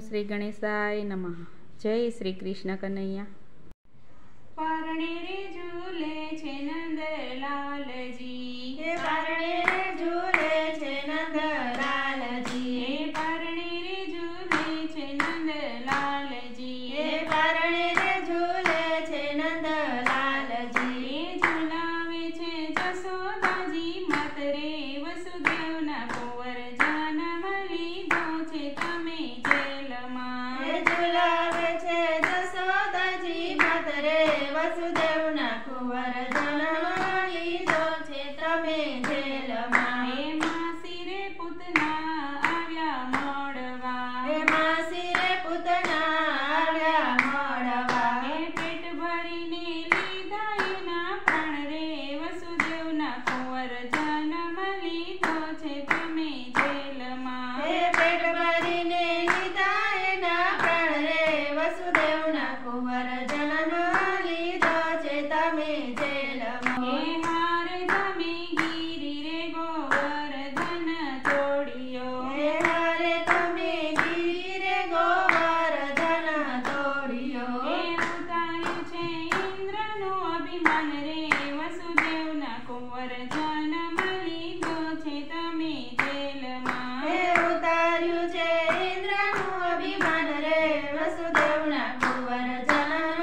શ્રી ગણેશાય નમઃ. જય શ્રી કૃષ્ણ કનૈયા. પરણે રે ઝૂલે છે નંદલાલજી, પરણે રે ઝૂલે છે નંદલાલજી, પરણે રે ઝૂલે છે નંદલાલજી, પરણે રે ઝૂલે છે નંદલાલજી, ઝુલાવે છે જશોદાજી મત રે વસુદેવના કુંવર જન્મ લીધો છે તમે જેલમાં, ઝુલાવે છે જશોદાજી મત રે વસુદેવના કુંવર જન્મ લીધો છે તમે જેલમાં, માસી રે પૂતના આવ્યા મળવા, માસી રે પૂતના આવ્યા મળવા, પેટ ભરીને લીધા એના પ્રાણ રે વસુદેવના કુંવર જન્મ લીધો છે તમે જેલમાં, પેટ ભરીને લીધા એના પ્રાણ રે વસુદેવના કુંવર જન્મ લીધો છે તમે જેલમાં, હારે તમે ગીરી રે ગોવર્ધન તોડ્યો, હારે તમે ગીરી રે ગોવર્ધન તોડ્યો, ઉતાર્યું છે ઇન્દ્રનું અભિમાન રે વસુદેવના કુંવર જન્મ લીધો છે તમે જેલમાં, ઉતાર્યું છે ઇન્દ્રનું અભિમાન રે વસુદેવના કુંવર જન્મ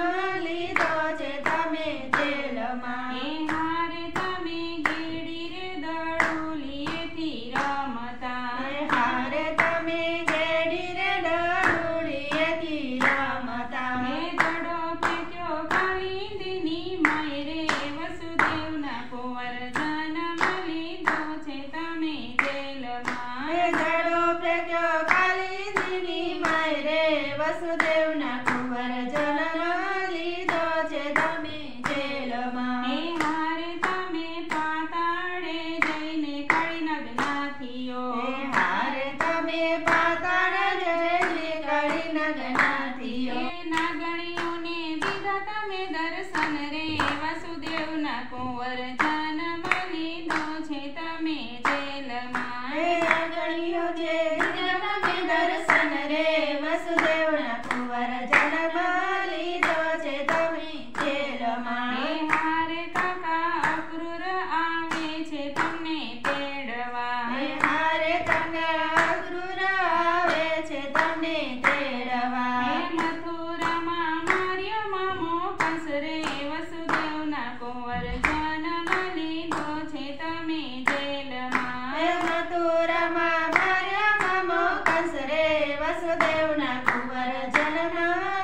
લીધો છે તમે જેલમાં, હારે તમે ગીડી રે દડુલીએથી રમતા, હારે તમે ગેડી રે ડળુડીએથી રમતા, દડો ફેંક્યો કાલિંદીની માય રે વસુદેવના કુંવર જન્મ લીધો છે તમે જેલમાં, દડો ફેંક્યો કાલિંદીની માય રે વસુદેવના કુંવર જન્મ લીધો છે તમે જેલમાં, હારે તમે પાતાળે જઈને કાળીનગ નાથીઓ, હારે તમે પાતાળ જઈને કાળીનગ નાથીઓ, નાગણીઓને દીધા તમે દર્શન રે વસુદેવના કુંવર જન્મ લીધો છે તમે જેલમાં, નાગણીઓ જે દીધા તમે દર્શન રે વસુદેવના કુંવર જન્મ લીધો છે તમે જેલમાં, હારે કાકા અક્રૂર આવે છે તમને તેડવા, હારે તમને અક્રૂર આવે છે તમને તેડવા, મથુરામાં માર્યો મામો કંસ રે વસુદેવના કુંવર જન્મ લીધો છે તમે જેલમાં, મથુરામાં માર્યા મામો કંસ રે વસુદેવના કુંવર જન્મ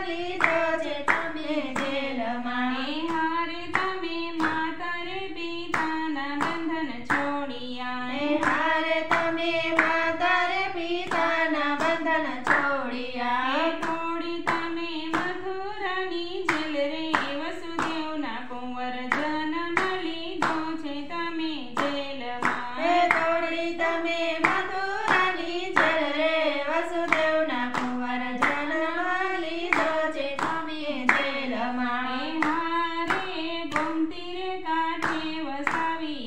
લીધો છે તમે જેલમાં, હારે તમે માતા રે પિતાના બંધન છોડ્યા, હારે તમે માતા રે પિતાના બંધન છોડ્યા, તોડી તમે મથુરાની જેલ રે વસુદેવના કુંવર જન્મ લીધો છે તમે જેલમાં, તોડી તમે મથુરાની જેલ રે વસુદેવના કુંવર જન્મ લીધો છે તમે જેલમાં, હારે ગોમતી રે કાંઠે વસાવી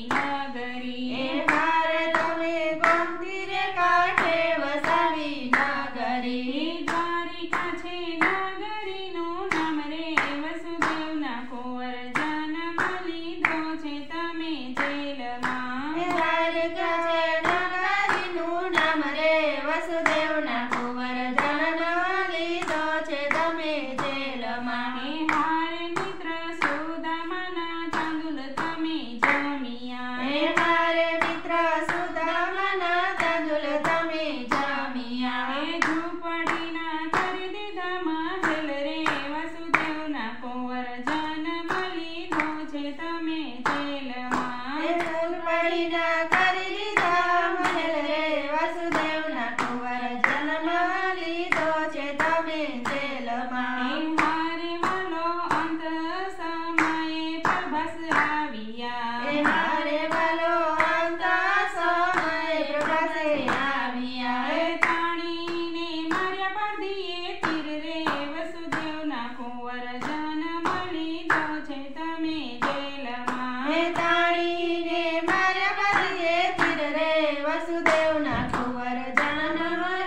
નગરી, હારે તમે ગોમતી રે કાંઠે વસાવી નગરી, દ્વારિકા છે નગરીનું નામ રે વસુદેવના કુંવર જન્મ લીધો છે તમે જેલમાં, દ્વારિકા છે નગરીનું નામ રે વસુદેવના કુંવર જન્મ લીધો છે તમે જેલમાં, હારે મિત્ર સુદામાના ચાંદુલ તમે જમ્યા, હારે મિત્ર સુદામાના તાંદુલ તમે જમ્યા, ઝૂંપડીના કરી દીધા મહેલ રે વસુદેવના કુંવર જન્મ લીધો છે તમે જેલમાં, ઝૂંપડીના કરી લીધા મહેલ રે વસુદેવના કુંવર જન્મ લીધો છે તમે જેલમાં, હારે વાલો અંત સમયે પ્રભાસ આવ્યા, હારે વાલો અંત સમય પ્રભાસે આવ્યા, તાણીને માર્યા પારધીએ તીર રે વસુદેવના કુંવર જન્મ લીધો છે તમે જેલમાં, તાણીને માર્યા પારધીએ તીર રે વસુદેવના કુંવર જન્મ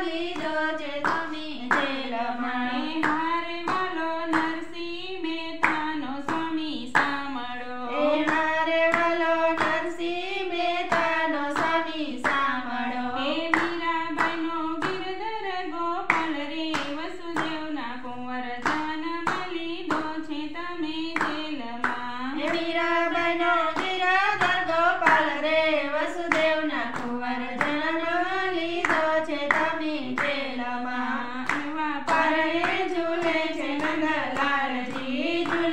લીધો છે તમે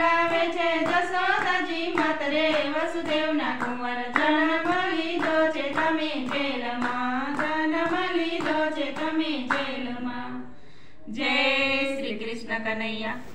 ગાવે છે જશોદાજી માત રે વસુદેવના કુંવર જન્મ લીધો છે તમે જેલમાં જન્મ લીધો છે તમે જેલમાં. જય શ્રી કૃષ્ણ કનૈયા.